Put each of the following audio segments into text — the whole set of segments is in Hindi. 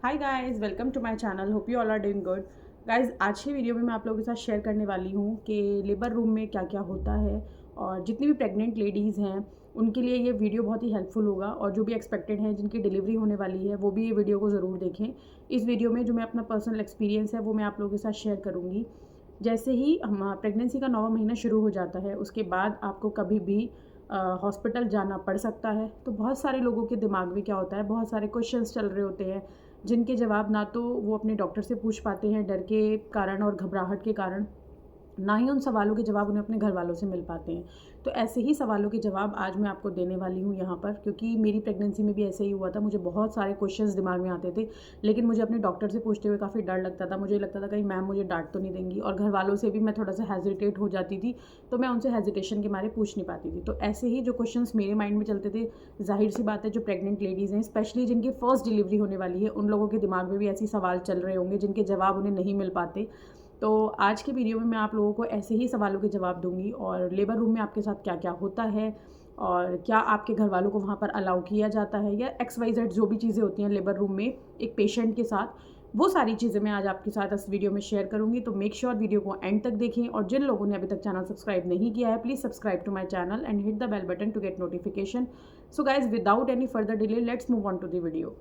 Hi guys, welcome to my channel. Hope you all are doing good. Guys, आज की वीडियो में मैं आप लोगों के साथ शेयर करने वाली हूँ कि लेबर रूम में क्या क्या होता है और जितनी भी प्रेग्नेंट लेडीज़ हैं उनके लिए ये वीडियो बहुत ही हेल्पफुल होगा। और जो भी एक्सपेक्टेड हैं, जिनकी डिलीवरी होने वाली है, वो भी ये वीडियो को ज़रूर देखें। इस वीडियो में जो मैं अपना पर्सनल एक्सपीरियंस है वो मैं आप लोगों के साथ शेयर करूँगी। जैसे ही हम प्रेगनेंसी का 9वां महीना शुरू हो जाता है, उसके बाद आपको कभी भी हॉस्पिटल जाना पड़ सकता है। तो बहुत सारे लोगों के दिमाग में क्या होता है, बहुत सारे क्वेश्चंस चल रहे होते हैं जिनके जवाब ना तो वो अपने डॉक्टर से पूछ पाते हैं डर के कारण और घबराहट के कारण, ना ही उन सवालों के जवाब उन्हें अपने घर वालों से मिल पाते हैं। तो ऐसे ही सवालों के जवाब आज मैं आपको देने वाली हूँ यहाँ पर, क्योंकि मेरी प्रेगनेंसी में भी ऐसे ही हुआ था। मुझे बहुत सारे क्वेश्चंस दिमाग में आते थे, लेकिन मुझे अपने डॉक्टर से पूछते हुए काफ़ी डर लगता था। मुझे लगता था कहीं मैम मुझे डांट तो नहीं देंगी, और घर वालों से भी मैं थोड़ा सा हेजिटेट हो जाती थी, तो मैं उनसे हेजिटेशन के मारे पूछ नहीं पाती थी। तो ऐसे ही जो क्वेश्चन मेरे माइंड में चलते थे, जाहिर सी बात है जो प्रेग्नेंट लेडीज़ हैं, स्पेशली जिनकी फर्स्ट डिलीवरी होने वाली है, उन लोगों के दिमाग में भी ऐसे सवाल चल रहे होंगे जिनके जवाब उन्हें नहीं मिल पाते। तो आज की वीडियो में मैं आप लोगों को ऐसे ही सवालों के जवाब दूंगी, और लेबर रूम में आपके साथ क्या क्या होता है, और क्या आपके घर वालों को वहाँ पर अलाउ किया जाता है, या XYZ जो भी चीज़ें होती हैं लेबर रूम में एक पेशेंट के साथ, वो सारी चीज़ें मैं आज आपके साथ इस वीडियो में शेयर करूँगी। तो मेक श्योर वीडियो को एंड तक देखें, और जिन लोगों ने अभी तक चैनल सब्सक्राइब नहीं किया है, please subscribe to my channel and hit the bell button to get notification. So guys, without any further delay, let's move on to the video.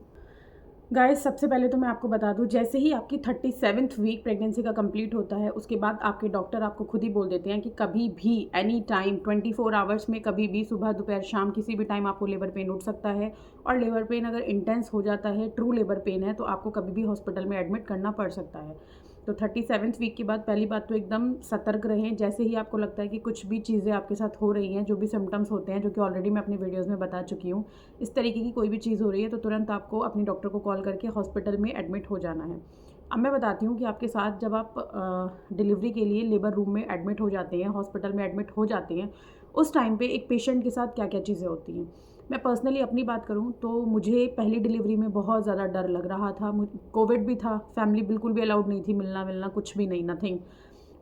Guys, सबसे पहले तो मैं आपको बता दूं, जैसे ही आपकी 37th वीक प्रेगनेंसी का कंप्लीट होता है, उसके बाद आपके डॉक्टर आपको खुद ही बोल देते हैं कि कभी भी एनी टाइम 24 आवर्स में कभी भी सुबह दोपहर शाम किसी भी टाइम आपको लेबर पेन उठ सकता है। और लेबर पेन अगर इंटेंस हो जाता है, ट्रू लेबर पेन है, तो आपको कभी भी हॉस्पिटल में एडमिट करना पड़ सकता है। तो 37th वीक के बाद पहली बात तो एकदम सतर्क रहें। जैसे ही आपको लगता है कि कुछ भी चीज़ें आपके साथ हो रही हैं, जो भी सिम्टम्स होते हैं, जो कि ऑलरेडी मैं अपनी वीडियोज़ में बता चुकी हूँ, इस तरीके की कोई भी चीज़ हो रही है, तो तुरंत आपको अपने डॉक्टर को कॉल करके हॉस्पिटल में एडमिट हो जाना है। अब मैं बताती हूँ कि आपके साथ जब आप डिलीवरी के लिए लेबर रूम में एडमिट हो जाते हैं, हॉस्पिटल में एडमिट हो जाते हैं, उस टाइम पे एक पेशेंट के साथ क्या क्या चीज़ें होती हैं। मैं पर्सनली अपनी बात करूँ तो मुझे पहली डिलीवरी में बहुत ज़्यादा डर लग रहा था। कोविड भी था, फैमिली बिल्कुल भी अलाउड नहीं थी, मिलना मिलना कुछ भी नहीं, नथिंग।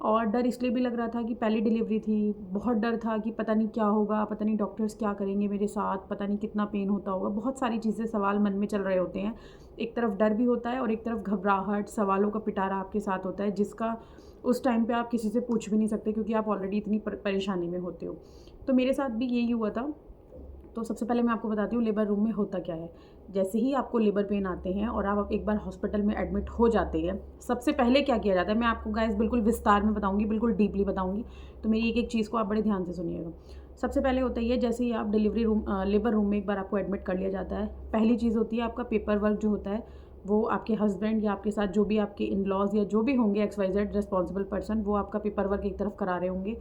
और डर इसलिए भी लग रहा था कि पहली डिलीवरी थी, बहुत डर था कि पता नहीं क्या होगा, पता नहीं डॉक्टर्स क्या करेंगे मेरे साथ, पता नहीं कितना पेन होता होगा, बहुत सारी चीज़ें सवाल मन में चल रहे होते हैं। एक तरफ डर भी होता है और एक तरफ घबराहट, सवालों का पिटारा आपके साथ होता है, जिसका उस टाइम पे आप किसी से पूछ भी नहीं सकते, क्योंकि आप ऑलरेडी इतनी परेशानी में होते हो। तो मेरे साथ भी यही हुआ था। तो सबसे पहले मैं आपको बताती हूँ लेबर रूम में होता क्या है। जैसे ही आपको लेबर पेन आते हैं और आप एक बार हॉस्पिटल में एडमिट हो जाते हैं, सबसे पहले क्या किया जाता है, मैं आपको गाइस बिल्कुल विस्तार में बताऊंगी, बिल्कुल डीपली बताऊंगी। तो मेरी एक एक चीज़ को आप बड़े ध्यान से सुनिएगा। सबसे पहले होता है, जैसे ही आप लेबर रूम में एक बार आपको एडमिट कर लिया जाता है, पहली चीज़ होती है आपका पेपर वर्क जो होता है, वो आपके हस्बैंड या आपके साथ जो भी आपके इन लॉज या जो भी होंगे XYZ रिस्पॉन्सिबल पर्सन, वो आपका पेपर वर्क एक तरफ करा रहे होंगे।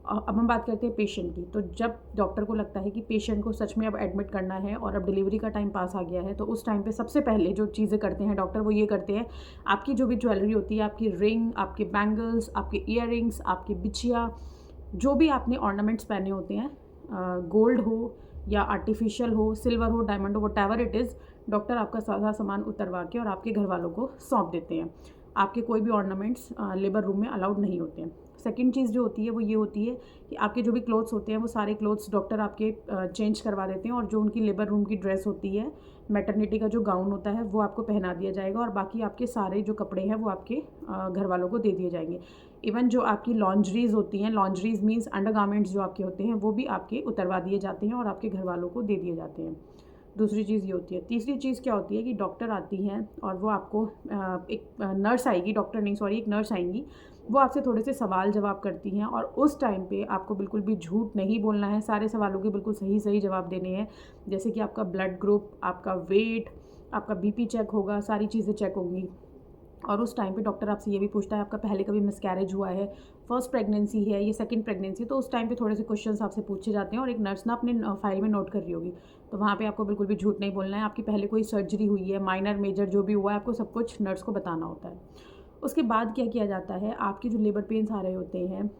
अब हम बात करते हैं पेशेंट की। तो जब डॉक्टर को लगता है कि पेशेंट को सच में अब एडमिट करना है और अब डिलीवरी का टाइम पास आ गया है, तो उस टाइम पे सबसे पहले जो चीज़ें करते हैं डॉक्टर, वो ये करते हैं, आपकी जो भी ज्वेलरी होती है, आपकी रिंग, आपके बैंगल्स, आपके ईयररिंग्स, आपकी बिछिया, जो भी आपने ऑर्नामेंट्स पहने होते हैं, गोल्ड हो या आर्टिफिशियल हो, सिल्वर हो, डायमंड हो, वट इट इज़, डॉक्टर आपका सारा सामान उतरवा के और आपके घर वालों को सौंप देते हैं। आपके कोई भी ऑर्नामेंट्स लेबर रूम में अलाउड नहीं होते हैं। सेकंड चीज़ जो होती है वो ये होती है कि आपके जो भी क्लोथ्स होते हैं, वो सारे क्लोथ्स डॉक्टर आपके चेंज करवा देते हैं, और जो उनकी लेबर रूम की ड्रेस होती है, मैटरनिटी का जो गाउन होता है, वो आपको पहना दिया जाएगा, और बाकी आपके सारे जो कपड़े हैं वो आपके घर वालों को दे दिए जाएंगे। इवन जो आपकी लॉन्ड्रीज़ होती हैं, लॉन्ड्रीज़ मीन्स अंडरगारमेंट्स जो आपके होते हैं, वो भी आपके उतरवा दिए जाते हैं और आपके घर वालों को दे दिए जाते हैं। दूसरी चीज़ ये होती है। तीसरी चीज़ क्या होती है कि डॉक्टर आती हैं और वो आपको एक नर्स आएगी, डॉक्टर नहीं सॉरी, एक नर्स आएंगी, वो आपसे थोड़े से सवाल जवाब करती हैं, और उस टाइम पे आपको बिल्कुल भी झूठ नहीं बोलना है, सारे सवालों के बिल्कुल सही सही जवाब देने हैं। जैसे कि आपका ब्लड ग्रुप, आपका वेट, आपका BP चेक होगा, सारी चीज़ें चेक होंगी। और उस टाइम पे डॉक्टर आपसे ये भी पूछता है, आपका पहले कभी मिसकैरेज हुआ है, फर्स्ट प्रेगनेंसी है, ये सेकंड प्रेगनेंसी, तो उस टाइम पे थोड़े से क्वेश्चंस आपसे पूछे जाते हैं, और एक नर्स ना अपने फाइल में नोट कर रही होगी। तो वहाँ पे आपको बिल्कुल भी झूठ नहीं बोलना है। आपकी पहले कोई सर्जरी हुई है, माइनर मेजर जो भी हुआ है, आपको सब कुछ नर्स को बताना होता है। उसके बाद क्या किया जाता है, आपके जो लेबर पेन्स आ रहे होते हैं,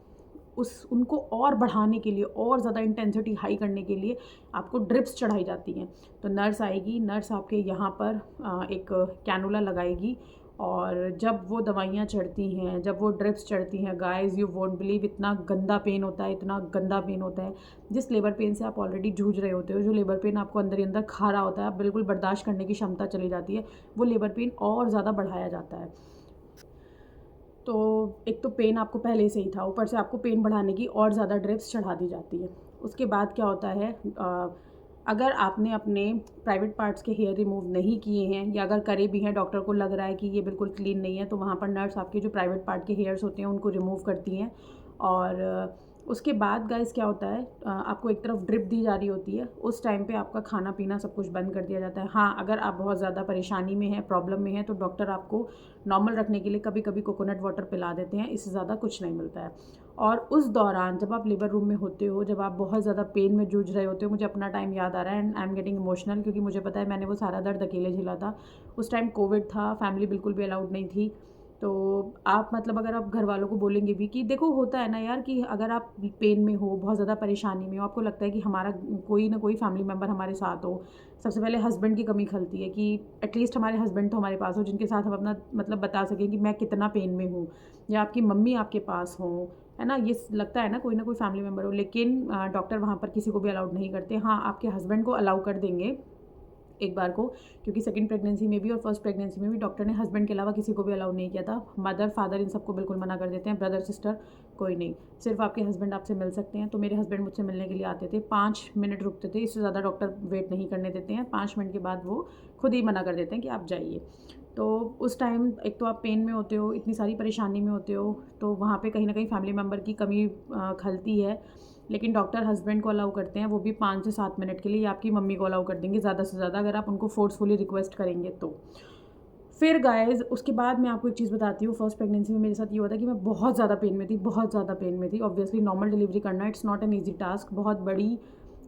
उनको और बढ़ाने के लिए, और ज़्यादा इंटेंसिटी हाई करने के लिए आपको ड्रिप्स चढ़ाई जाती हैं। तो नर्स आएगी, नर्स आपके यहाँ पर एक कैनुला लगाएगी, और जब वो दवाइयाँ चढ़ती हैं, जब वो ड्रिप्स चढ़ती हैं, गाइस यू वोंट बिलीव इतना गंदा पेन होता है, इतना गंदा पेन होता है। जिस लेबर पेन से आप ऑलरेडी जूझ रहे होते हो, जो लेबर पेन आपको अंदर ही अंदर खा रहा होता है, आप बिल्कुल बर्दाश्त करने की क्षमता चली जाती है, वो लेबर पेन और ज़्यादा बढ़ाया जाता है। तो एक तो पेन आपको पहले से ही था, ऊपर से आपको पेन बढ़ाने की और ज़्यादा ड्रिप्स चढ़ा दी जाती है। उसके बाद क्या होता है, अगर आपने अपने प्राइवेट पार्ट्स के हेयर रिमूव नहीं किए हैं, या अगर करे भी हैं, डॉक्टर को लग रहा है कि ये बिल्कुल क्लीन नहीं है, तो वहाँ पर नर्स आपके जो प्राइवेट पार्ट के हेयर्स होते हैं उनको रिमूव करती हैं। और उसके बाद गाइस क्या होता है, आपको एक तरफ ड्रिप दी जा रही होती है, उस टाइम पे आपका खाना पीना सब कुछ बंद कर दिया जाता है। हाँ, अगर आप बहुत ज़्यादा परेशानी में हैं, प्रॉब्लम में हैं, तो डॉक्टर आपको नॉर्मल रखने के लिए कभी कभी कोकोनट वाटर पिला देते हैं, इससे ज़्यादा कुछ नहीं मिलता है। और उस दौरान जब आप लेबर रूम में होते हो, जब आप बहुत ज़्यादा पेन में जूझ रहे होते हो, मुझे अपना टाइम याद आ रहा है and I am getting emotional, क्योंकि मुझे पता है मैंने वो सारा दर्द अकेले झेला था। उस टाइम कोविड था, फैमिली बिल्कुल भी अलाउड नहीं थी। तो आप मतलब अगर आप घर वालों को बोलेंगे भी कि देखो होता है ना यार, कि अगर आप पेन में हो, बहुत ज़्यादा परेशानी में हो, आपको लगता है कि हमारा कोई ना कोई फैमिली मेम्बर हमारे साथ हो। सबसे पहले हस्बैंड की कमी खलती है कि एटलीस्ट हमारे हस्बैंड तो हमारे पास हो, जिनके साथ हम अपना मतलब बता सकें कि मैं कितना पेन में हूँ, या आपकी मम्मी आपके पास हो, है ना। ये लगता है ना कोई फैमिली मेम्बर हो, लेकिन डॉक्टर वहाँ पर किसी को भी अलाउड नहीं करते। हाँ, आपके हस्बैंड को अलाउ कर देंगे एक बार को, क्योंकि सेकंड प्रेगनेंसी में भी और फर्स्ट प्रेगनेंसी में भी डॉक्टर ने हस्बैंड के अलावा किसी को भी अलाउ नहीं किया था। मदर फादर इन सबको बिल्कुल मना कर देते हैं, ब्रदर सिस्टर कोई नहीं, सिर्फ आपके हस्बैंड आपसे मिल सकते हैं। तो मेरे हस्बैंड मुझसे मिलने के लिए आते थे, 5 मिनट रुकते थे, इससे ज़्यादा डॉक्टर वेट नहीं करने देते हैं। 5 मिनट के बाद वो खुद ही मना कर देते हैं कि आप जाइए। तो उस टाइम एक तो आप पेन में होते हो, इतनी सारी परेशानी में होते हो, तो वहाँ पे कहीं ना कहीं फैमिली मेम्बर की कमी खलती है। लेकिन डॉक्टर हस्बैंड को अलाउ करते हैं, वो भी 5 से 7 मिनट के लिए, या आपकी मम्मी को अलाउ कर देंगे ज़्यादा से ज़्यादा, अगर आप उनको फोर्सफुली रिक्वेस्ट करेंगे तो। फिर गाइस उसके बाद मैं आपको एक चीज़ बताती हूँ, फर्स्ट प्रेगनेंसी में मेरे साथ ये हुआ था कि मैं बहुत ज़्यादा पेन में थी, बहुत ज़्यादा पेन में थी। ऑब्वियसली नॉर्मल डिलीवरी करना it's not an easy task, बहुत बड़ी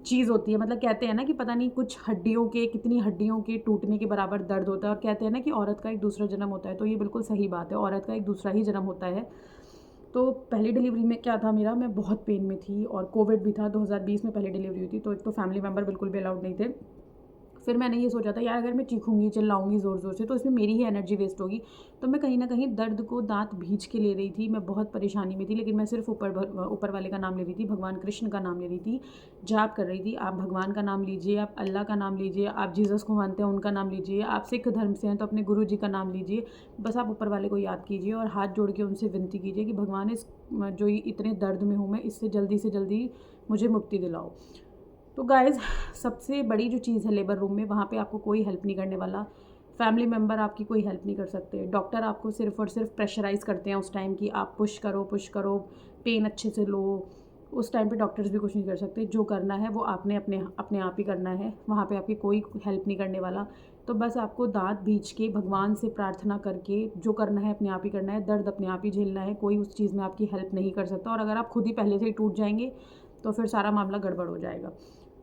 चीज़ होती है। मतलब कहते हैं ना कि पता नहीं कुछ हड्डियों के, कितनी हड्डियों के टूटने के बराबर दर्द होता है, और कहते हैं ना कि औरत का एक दूसरा जन्म होता है, तो ये बिल्कुल सही बात है, औरत का एक दूसरा ही जन्म होता है। तो पहली डिलीवरी में क्या था मेरा, मैं बहुत पेन में थी, और कोविड भी था, 2020 में पहली डिलीवरी हुई थी, तो एक तो फैमिली मेम्बर बिल्कुल भी अलाउड नहीं थे। फिर मैंने ये सोचा था यार अगर मैं चीखूंगी चिल्लाऊंगी ज़ोर ज़ोर से तो इसमें मेरी ही एनर्जी वेस्ट होगी। तो मैं कहीं ना कहीं दर्द को दांत भींच के ले रही थी, मैं बहुत परेशानी में थी, लेकिन मैं सिर्फ ऊपर वाले का नाम ले रही थी, भगवान कृष्ण का नाम ले रही थी, जाप कर रही थी। आप भगवान का नाम लीजिए, आप अल्लाह का नाम लीजिए, आप जीसस को मानते हैं उनका नाम लीजिए, आप सिख धर्म से हैं तो अपने गुरु जी का नाम लीजिए। बस आप ऊपर वाले को याद कीजिए और हाथ जोड़ के उनसे विनती कीजिए कि भगवान इस जो इतने दर्द में हूँ मैं, इससे जल्दी से जल्दी मुझे मुक्ति दिलाओ। तो गाइज़ सबसे बड़ी जो चीज़ है लेबर रूम में, वहाँ पे आपको कोई हेल्प नहीं करने वाला, फैमिली मेम्बर आपकी कोई हेल्प नहीं कर सकते। डॉक्टर आपको सिर्फ और सिर्फ प्रेशराइज़ करते हैं उस टाइम कि आप पुश करो, पेन अच्छे से लो। उस टाइम पे डॉक्टर्स भी कुछ नहीं कर सकते, जो करना है वो आपने अपने अपने आप ही करना है, वहाँ पे आपकी कोई हेल्प नहीं करने वाला। तो बस आपको दांत भींच के भगवान से प्रार्थना करके जो करना है अपने आप ही करना है, दर्द अपने आप ही झेलना है, कोई उस चीज़ में आपकी हेल्प नहीं कर सकता। और अगर आप खुद ही पहले से ही टूट जाएंगे तो फिर सारा मामला गड़बड़ हो जाएगा।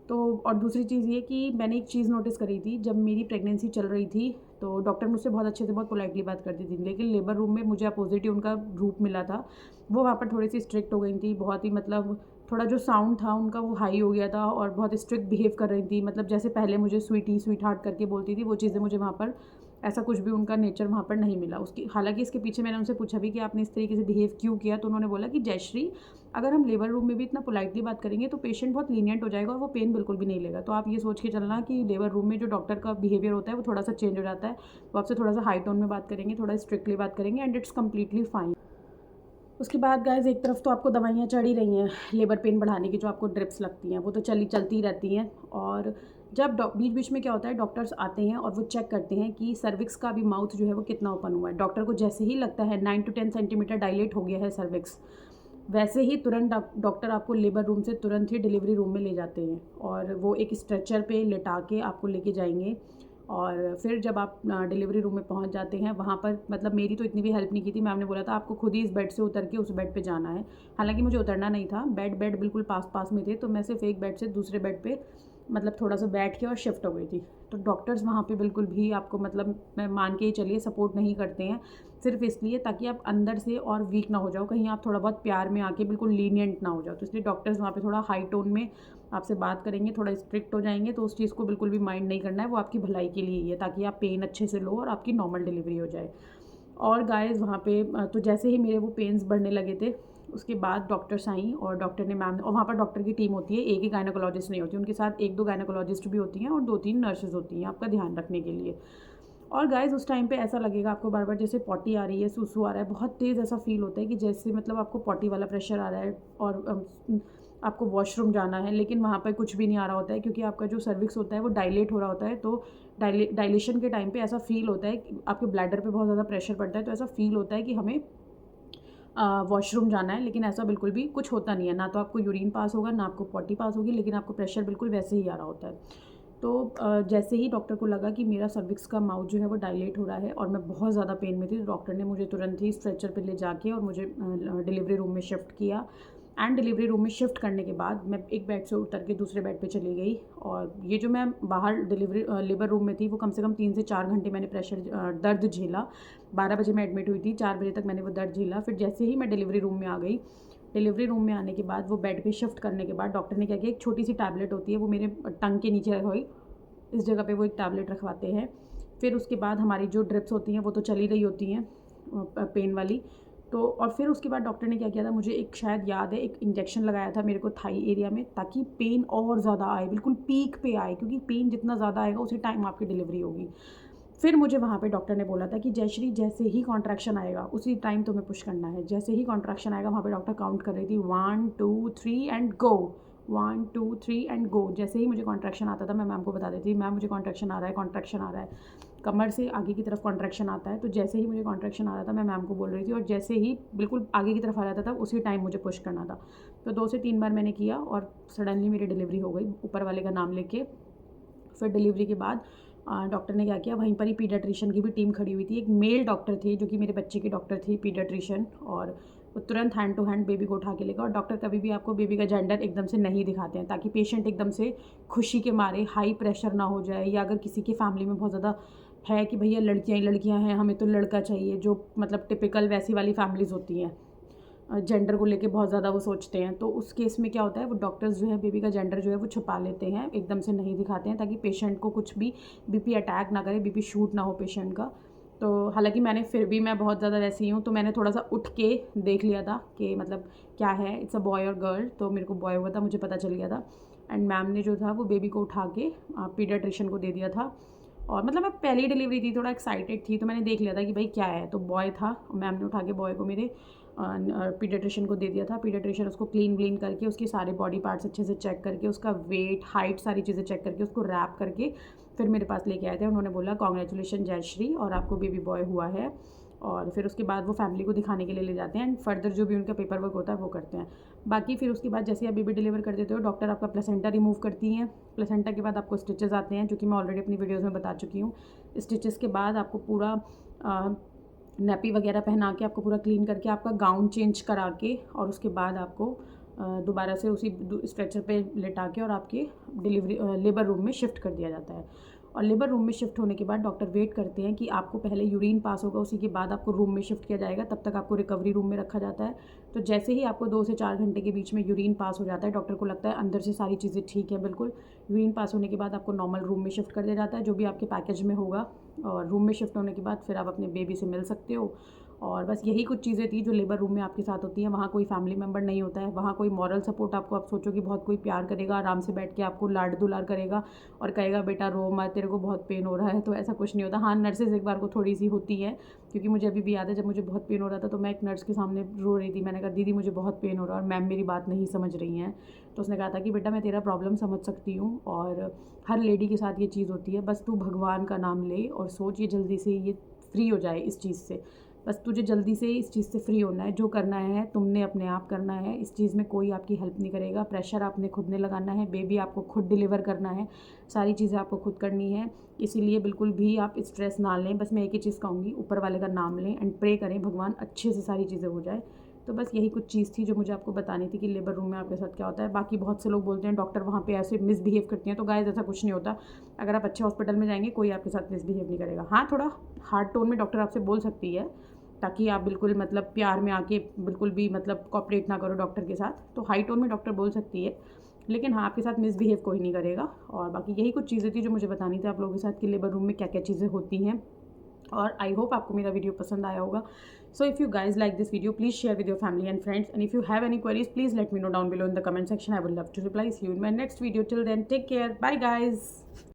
तो और दूसरी चीज़ ये कि मैंने एक चीज़ नोटिस करी थी, जब मेरी प्रेगनेंसी चल रही थी तो डॉक्टर मुझसे बहुत अच्छे से, बहुत पोलाइटली बात करती थी, लेकिन लेबर रूम में मुझे अपोजिट ही उनका रूप मिला था। वो वहाँ पर थोड़ी सी स्ट्रिक्ट हो गई थी, बहुत ही मतलब थोड़ा जो साउंड था उनका वो हाई हो गया था, और बहुत स्ट्रिक्ट बिहेव कर रही थी। मतलब जैसे पहले मुझे स्वीटी स्वीट हार्ट करके बोलती थी, वो चीज़ें मुझे वहाँ पर ऐसा कुछ भी उनका नेचर वहाँ पर नहीं मिला। उसकी हालांकि इसके पीछे मैंने उनसे पूछा भी कि आपने इस तरीके से बिहेव क्यों किया, तो उन्होंने बोला कि जयश्री अगर हम लेबर रूम में भी इतना पोलाइटली बात करेंगे तो पेशेंट बहुत लीनियंट हो जाएगा और वो पेन बिल्कुल भी नहीं लेगा। तो आप ये सोच के चलना कि लेबर रूम में जो डॉक्टर का बिहेवियर होता है वो थोड़ा सा चेंज हो जाता है, वो आपसे थोड़ा सा हाई टोन में बात करेंगे, थोड़ा स्ट्रिक्टली बात करेंगे, एंड इट्स कम्प्लीटली फाइन। उसके बाद गाइज एक तरफ तो आपको दवाइयाँ चढ़ ही रही हैं लेबर पेन बढ़ाने की, जो आपको ड्रिप्स लगती हैं वो तो चलती रहती हैं। और जब बीच बीच में क्या होता है, डॉक्टर्स आते हैं और वो चेक करते हैं कि सर्विक्स का भी माउथ जो है वो कितना ओपन हुआ है। डॉक्टर को जैसे ही लगता है 9 to 10 सेंटीमीटर डायलेट हो गया है सर्विक्स, वैसे ही तुरंत डॉक्टर आपको लेबर रूम से तुरंत ही डिलीवरी रूम में ले जाते हैं, और वो एक स्ट्रेचर पे लिटा के आपको लेके जाएंगे। और फिर जब आप डिलीवरी रूम में पहुंच जाते हैं, वहाँ पर मतलब मेरी तो इतनी भी हेल्प नहीं की थी, मैम ने बोला था आपको खुद ही इस बेड से उतर के उस बेड पे जाना है। हालांकि मुझे उतरना नहीं था, बेड बिल्कुल पास पास में थे, तो मैं सिर्फ एक बेड से दूसरे बेड पे मतलब थोड़ा सा बैठ के और शिफ्ट हो गई थी। तो डॉक्टर्स वहाँ पे बिल्कुल भी आपको मतलब मैं मान के ही चलिए सपोर्ट नहीं करते हैं, सिर्फ इसलिए ताकि आप अंदर से और वीक ना हो जाओ, कहीं आप थोड़ा बहुत प्यार में आके बिल्कुल लीनियंट ना हो जाओ। तो इसलिए डॉक्टर्स वहाँ पे थोड़ा हाई टोन में आपसे बात करेंगे, थोड़ा स्ट्रिक्ट हो जाएंगे, तो उस चीज़ को बिल्कुल भी माइंड नहीं करना है, वो आपकी भलाई के लिए ही है, ताकि आप पेन अच्छे से लो और आपकी नॉर्मल डिलीवरी हो जाए। और गाइस वहाँ पे तो जैसे ही मेरे वो पेन्स बढ़ने लगे थे, उसके बाद डॉक्टर्स आई और डॉक्टर ने मैम, और वहाँ पर डॉक्टर की टीम होती है, एक ही गायनेकोलॉजिस्ट नहीं होती, उनके साथ 1-2 गायनेकोलॉजिस्ट भी होती हैं और 2-3 नर्सेज़ होती हैं आपका ध्यान रखने के लिए। और गाइस उस टाइम पे ऐसा लगेगा आपको बार-बार जैसे पॉटी आ रही है, सूसू आ रहा है, बहुत तेज़ ऐसा फ़ील होता है कि जैसे मतलब आपको पॉटी वाला प्रेशर आ रहा है और आपको वॉशरूम जाना है, लेकिन वहाँ पे कुछ भी नहीं आ रहा होता है क्योंकि आपका जो सर्विक्स होता है वो डायलेट हो रहा होता है। तो डायलेशन के टाइम पे ऐसा फ़ील होता है कि आपके ब्लैडर पे बहुत ज़्यादा प्रेशर पड़ता है, तो ऐसा फ़ील होता है कि हमें वॉशरूम जाना है, लेकिन ऐसा बिल्कुल भी कुछ होता नहीं है। ना तो आपको यूरिन पास होगा, ना आपको पॉटी पास होगी, लेकिन आपको प्रेशर बिल्कुल वैसे ही आ रहा होता है। तो जैसे ही डॉक्टर को लगा कि मेरा सर्विक्स का माउथ जो है वो डायलेट हो रहा है और मैं बहुत ज़्यादा पेन में थी, तो डॉक्टर ने मुझे तुरंत ही स्ट्रेचर पे ले जाके और मुझे डिलीवरी रूम में शिफ्ट किया। एंड डिलीवरी रूम में शिफ्ट करने के बाद मैं एक बेड से उतर के दूसरे बेड पे चली गई। और ये जो मैं बाहर डिलीवरी लेबर रूम में थी, वो कम से कम 3 से 4 घंटे मैंने दर्द झेला। 12 बजे मैं एडमिट हुई थी, 4 बजे तक मैंने वो दर्द झेला। फिर जैसे ही मैं डिलीवरी रूम में आ गई, डिलीवरी रूम में आने के बाद वो बेड पे शिफ्ट करने के बाद डॉक्टर ने क्या किया, एक छोटी सी टैबलेट होती है, वो मेरे टंग के नीचे रखवाई, इस जगह पे वो एक टैबलेट रखवाते हैं। फिर उसके बाद हमारी जो ड्रिप्स होती हैं वो तो चली रही होती हैं पेन वाली। तो और फिर उसके बाद डॉक्टर ने क्या किया था, मुझे एक शायद याद है, एक इंजेक्शन लगाया था मेरे को थाई एरिया में, ताकि पेन और ज़्यादा आए, बिल्कुल पीक पे आए, क्योंकि पेन जितना ज़्यादा आएगा उसी टाइम आपकी डिलीवरी होगी। फिर मुझे वहाँ पे डॉक्टर ने बोला था कि जयश्री जैसे ही कॉन्ट्रैक्शन आएगा उसी टाइम तुम्हें पुश करना है। जैसे ही कॉन्ट्रैक्शन आएगा, वहाँ पे डॉक्टर काउंट कर रही थी 1 2 3 एंड गो, 1 2 3 एंड गो। जैसे ही मुझे कॉन्ट्रैक्शन आता था मैं मैम को बता देती थी, मैम मुझे कॉन्ट्रैक्शन आ रहा है, कॉन्ट्रैक्शन आ रहा है। कमर से आगे की तरफ कॉन्ट्रैक्शन आता है, तो जैसे ही मुझे कॉन्ट्रैक्शन आ रहा था मैं मैम को बोल रही थी, और जैसे ही बिल्कुल आगे की तरफ आ रहा था उसी टाइम मुझे पुश करना था। तो 2 से 3 बार मैंने किया और सडनली मेरी डिलीवरी हो गई ऊपर वाले का नाम लेके। फिर डिलीवरी के बाद डॉक्टर ने क्या किया, वहीं पर ही पीडियाट्रिशियन की भी टीम खड़ी हुई थी। एक मेल डॉक्टर थे जो कि मेरे बच्चे के डॉक्टर थे, पीडियाट्रिशियन, और वो तुरंत हैंड टू हैंड बेबी को उठा के लेगा। और डॉक्टर कभी भी आपको बेबी का जेंडर एकदम से नहीं दिखाते हैं, ताकि पेशेंट एकदम से खुशी के मारे हाई प्रेशर ना हो जाए, या अगर किसी की फैमिली में बहुत ज़्यादा है कि भैया लड़कियाँ ही लड़कियाँ हैं, हमें तो लड़का चाहिए, जो मतलब टिपिकल वैसी वाली फैमिलीज़ होती हैं, जेंडर को लेके बहुत ज़्यादा वो सोचते हैं, तो उस केस में क्या होता है, वो डॉक्टर्स जो है बेबी का जेंडर जो है वो छुपा लेते हैं, एकदम से नहीं दिखाते हैं, ताकि पेशेंट को कुछ भी बीपी अटैक ना करे, बीपी शूट ना हो पेशेंट का। तो हालांकि मैंने फिर भी, मैं बहुत ज़्यादा वैसी हूँ, तो मैंने थोड़ा सा उठ के देख लिया था कि मतलब क्या है, इट्स अ बॉय और गर्ल। तो मेरे को बॉय हुआ था, मुझे पता चल गया था। एंड मैम ने जो था वो बेबी को उठा के पीडियाट्रिशियन को दे दिया था। और मतलब मैं पहली डिलीवरी थी, थोड़ा एक्साइटेड थी, तो मैंने देख लिया था कि भाई क्या है, तो बॉय था। मैम ने उठा के बॉय को मेरे पीडियाट्रिशियन को दे दिया था। पीडियाट्रिशियन उसको क्लीन व्लीन करके, उसके सारे बॉडी पार्ट्स अच्छे से चेक करके, उसका वेट, हाइट, सारी चीज़ें चेक करके, उसको रैप करके फिर मेरे पास लेके आए थे। उन्होंने बोला कॉन्ग्रेचुलेशन जयश्री, और आपको बेबी बॉय हुआ है। और फिर उसके बाद वो फैमिली को दिखाने के लिए ले जाते हैं, एंड फर्दर जो भी उनका पेपर वर्क होता है वो करते हैं। बाकी फिर उसके बाद जैसे आप बेबी डिलीवर कर देते हो, डॉक्टर आपका प्लेसेंटा रिमूव करती हैं। प्लेसेंटा के बाद आपको स्टिचेस आते हैं, जो कि मैं ऑलरेडी अपनी वीडियोज़ में बता चुकी हूँ। स्टिचेस के बाद आपको पूरा नैपी वगैरह पहना के, आपको पूरा क्लीन करके, आपका गाउन चेंज करा के, और उसके बाद आपको दोबारा से उसी स्ट्रेचर पे लेटा के और आपके डिलीवरी लेबर रूम में शिफ्ट कर दिया जाता है। और लेबर रूम में शिफ्ट होने के बाद डॉक्टर वेट करते हैं कि आपको पहले यूरिन पास होगा, उसी के बाद आपको रूम में शिफ्ट किया जाएगा, तब तक आपको रिकवरी रूम में रखा जाता है। तो जैसे ही आपको 2 से 4 घंटे के बीच में यूरिन पास हो जाता है, डॉक्टर को लगता है अंदर से सारी चीज़ें ठीक है बिल्कुल, यूरिन पास होने के बाद आपको नॉर्मल रूम में शिफ्ट कर दिया जाता है, जो भी आपके पैकेज में होगा। और रूम में शिफ्ट होने के बाद फिर आप अपने बेबी से मिल सकते हो। और बस यही कुछ चीज़ें थी जो लेबर रूम में आपके साथ होती हैं। वहाँ कोई फैमिली मेम्बर नहीं होता है, वहाँ कोई मॉरल सपोर्ट आपको, आप सोचो कि बहुत कोई प्यार करेगा, आराम से बैठ के आपको लाड दुलार करेगा और कहेगा बेटा रो मत, तेरे को बहुत पेन हो रहा है, तो ऐसा कुछ नहीं होता। हाँ, नर्सेज एक बार को थोड़ी सी होती है, क्योंकि मुझे अभी भी याद है जब मुझे बहुत पेन हो रहा था, तो मैं एक नर्स के सामने रो रही थी। मैंने कहा दीदी मुझे बहुत पेन हो रहा है, और मैम मेरी बात नहीं समझ रही हैं। तो उसने कहा था कि बेटा मैं तेरा प्रॉब्लम समझ सकती हूँ, और हर लेडी के साथ ये चीज़ होती है, बस तू भगवान का नाम ले और सोच ये जल्दी से ये फ्री हो जाए इस चीज़ से। बस तुझे जल्दी से इस चीज़ से फ्री होना है, जो करना है तुमने अपने आप करना है, इस चीज़ में कोई आपकी हेल्प नहीं करेगा। प्रेशर आपने खुद ने लगाना है, बेबी आपको खुद डिलीवर करना है, सारी चीज़ें आपको खुद करनी है। इसीलिए बिल्कुल भी आप स्ट्रेस ना लें। बस मैं एक ही चीज़ कहूँगी, ऊपर वाले का नाम लें एंड प्रे करें, भगवान अच्छे से सारी चीज़ें हो जाए। तो बस यही कुछ चीज़ थी जो मुझे आपको बतानी थी कि लेबर रूम में आपके साथ क्या होता है। बाकी बहुत से लोग बोलते हैं डॉक्टर वहाँ पे ऐसे मिसबिहेव करती हैं, तो गाइस ऐसा कुछ नहीं होता। अगर आप अच्छे हॉस्पिटल में जाएंगे, कोई आपके साथ मिसबिहेव नहीं करेगा। हाँ, थोड़ा हार्ड टोन में डॉक्टर आपसे बोल सकती है, ताकि आप बिल्कुल मतलब प्यार में आके बिल्कुल भी मतलब कॉपरेट ना करो डॉक्टर के साथ। तो हाई टोन में डॉक्टर बोल सकती है, लेकिन हाँ, आपके साथ मिसबिहेव कोई नहीं करेगा। और बाकी यही कुछ चीज़ें थी जो मुझे बतानी थी आप लोगों के साथ कि लेबर रूम में क्या क्या चीज़ें होती हैं। और आई होप आपको मेरा वीडियो पसंद आया होगा. So if you guys like this video, please share with your family and friends, and if you have any queries, please let me know down below in the comment section. I would love to reply. See you in my next video. Till then, take care. Bye guys.